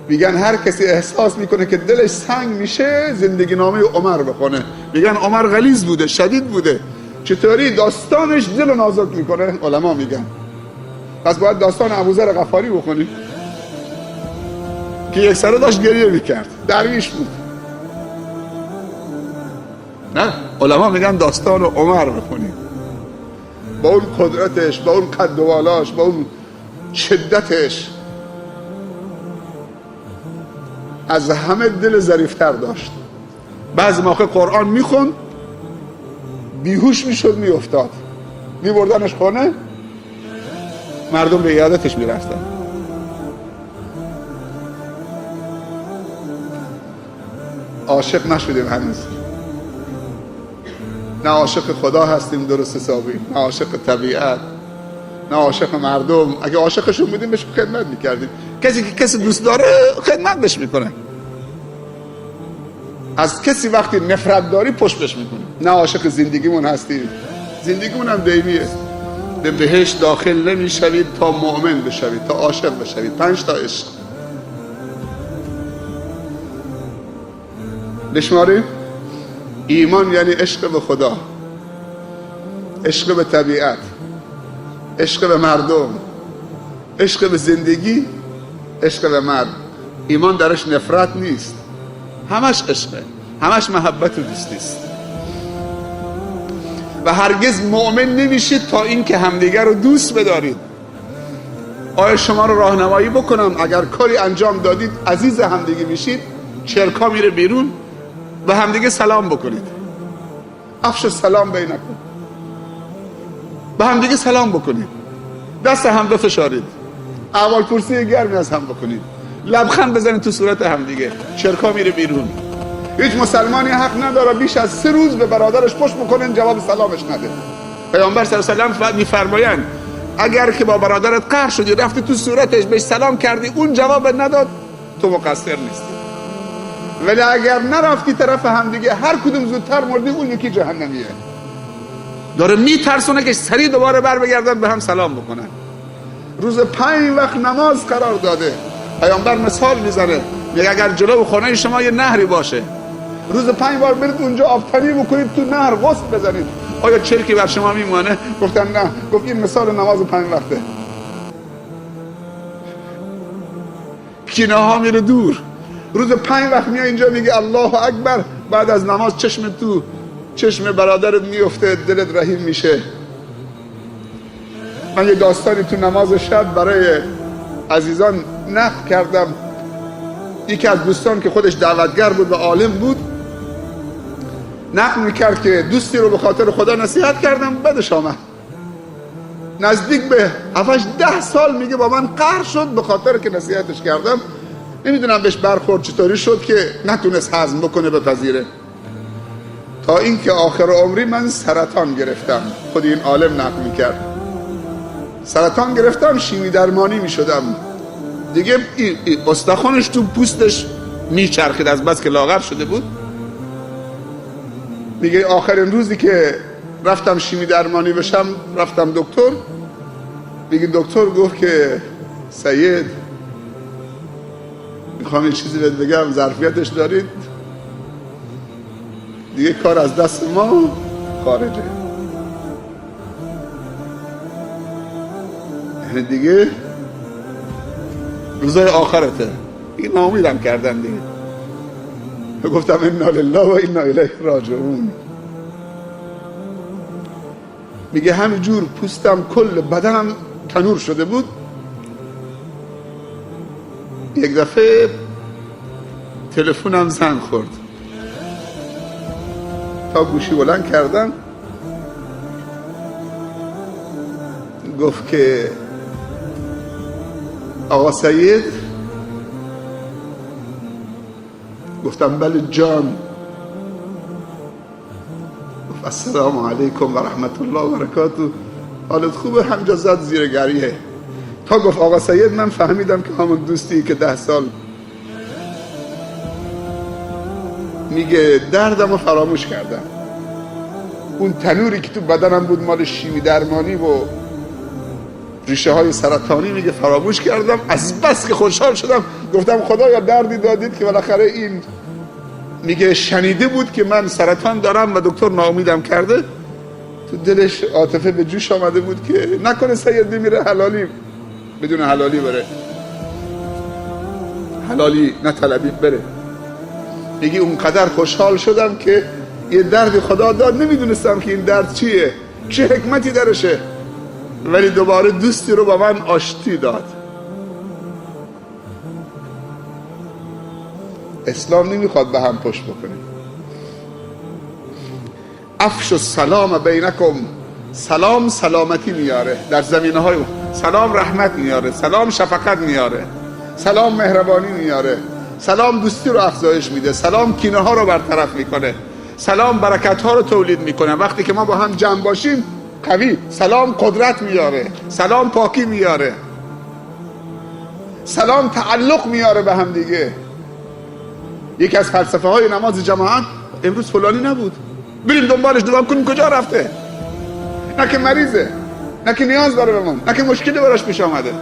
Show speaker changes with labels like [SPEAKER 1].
[SPEAKER 1] میگن هر کسی احساس میکنه که دلش سنگ میشه زندگی نامه عمر بخونه. میگن عمر غلیظ بوده، شدید بوده، چطوری داستانش دل نازک میکنه. علما میگن پس باید داستان ابوذر غفاری بخونی که یک سره داشت گریه میکرد، درویش بود. نه، علما میگن داستان عمر بخونی، با اون قدرتش، با اون قد و بالاش، با اون شدتش، از همه دل ظریفتر داشت. بعضی موقع قرآن میخون بیهوش میشد، میافتاد، میبردنش خونه، مردم به عیادتش میرفتن. عاشق نشدیم هنوز، نه عاشق خدا هستیم درست حسابی، نه عاشق طبیعت، نه عاشق مردم. اگه عاشقشون بودیم بهش خدمت میکردیم. کسی که کسی دوست داره خدمت بهش میکنه. از کسی وقتی نفرت داری پشت بهش میکنه. نه عاشق زندگیمون هستیم، زندگیمون هم دیمیه. به بهشت داخل نمیشوید تا مؤمن بشوید، تا عاشق بشوید. 5 تا عشق بشماریم. ایمان یعنی عشق به خدا، عشق به طبیعت، عشق به مردم، عشق به زندگی، عشق به مرد. ایمان درش نفرت نیست، همش عشقه، همش محبت و دوستی است. و هرگز مؤمن نمیشید تا اینکه همدیگر رو دوست بدارید. آیا شما رو راهنمایی بکنم؟ اگر کاری انجام دادید عزیز همدیگه میشید، چرکا میره بیرون، به همدیگه سلام بکنید. افش سلام بینکم، به همدیگه سلام بکنید، دست هم بفشارید، احوال پرسی گرمی از هم بکنید، لبخند بزنید تو صورت همدیگه، چرکا میره بیرون. هیچ مسلمانی حق نداره بیش از 3 روز به برادرش پشت بکنه جواب سلامش نده. پیامبر صلی الله علیه و آله میفرمایند اگر که با برادرت قهر شدی، رفتی تو صورتش بهش سلام کردی، اون جواب نداد، تو مقصر نیستی. ولی اگر نرفتی طرف همدیگه، هر کدوم زودتر مردی، اون یکی جهنمیه. داره میترسونه که سریع دوباره بر بگردن به هم سلام بکنن. روز 5 وقت نماز قرار داده. پیامبر مثال میزنه، میگه اگر جلو خانه شما یه نهری باشه، روز 5 بار برید اونجا آبتنی بکنید، تو نهر غسل بزنید، آیا چرکی بر شما میمانه؟ گفتن نه. گفت این مثال نماز 5 وقته. کینه ها میره دور. روز 5 وقت میای اینجا میگه الله اکبر، بعد از نماز چشم تو چشم برادرت میفته، دلت رحیم میشه. من یه داستانی تو نماز شب برای عزیزان نقل کردم. یکی از دوستان که خودش دعوتگر بود و عالم بود نقل میکرد که دوستی رو به خاطر خدا نصیحت کردم، بدش آمد. نزدیک به 7-10 سال میگه با من قهر شد به خاطر که نصیحتش کردم. نمیدونم بهش برخورد چطوری شد که نتونست هضم بکنه بپذیره. تا اینکه آخر عمری من سرطان گرفتم. خود این عالم نقل میکرد. سرطان گرفتم، شیمی درمانی میشدم، دیگه استخوانش تو پوستش میچرخید از بس که لاغر شده بود. میگه آخرین روزی که رفتم شیمی درمانی بشم، رفتم دکتر. میگه دکتر گفت که سید میخوام یه چیزی بهت بگم، ظرفیتش دارید، دیگه کار از دست ما خارجه. یعنی دیگه روزای آخرته. این ناامیدم کردن دیگه. گفتم انا لله و انا الیه راجعون. میگه همینجور پوستم کل بدنم تنور شده بود. یک دفعه تلفنم زنگ خورد، تا گوشی بلند کردم گفت که آقا سید. گفتم بله جان. گفت السلام علیکم و رحمت الله و برکاته، حالت خوبه؟ همجا زد زیر گریه. تا گفت آقا سید من فهمیدم که همون دوستی که 10 سال میگه دردمو فراموش کردم. اون تنوری که تو بدنم بود مال شیمی درمانی و ریشه های سرطانی، میگه فراموش کردم. از بس که خوشحال شدم گفتم خدایا دردی دادید که بالاخره این میگه شنیده بود که من سرطان دارم و دکتر ناامیدم کرده، تو دلش عاطفه به جوش آمده بود که نکنه سید میره حلالی بدون حلالی بره، حلالی نه طلبی بره. میگی اونقدر خوشحال شدم که یه درد خدا داد، نمیدونستم که این درد چیه، چه حکمتی درشه، ولی دوباره دوستی رو با من آشتی داد. اسلام نمیخواد به هم پشت بکنیم. افش السلام بینکم، سلام سلامتی میاره در زمینه های، سلام رحمت میاره، سلام شفقت میاره، سلام مهربانی میاره، سلام دوستی رو افزایش میده، سلام کینه ها رو برطرف میکنه، سلام برکت ها رو تولید میکنه. وقتی که ما با هم جمع باشیم قوی، سلام قدرت میاره، سلام پاکی میاره، سلام تعلق میاره به هم دیگه. یکی از فلسفه های نماز جماعت امروز فلانی نبود، بریم دنبالش نگاه کنیم کجا رفته، نه که مریضه، نه که نیاز داره به ما، نه که مشکلی براش پیش آمده.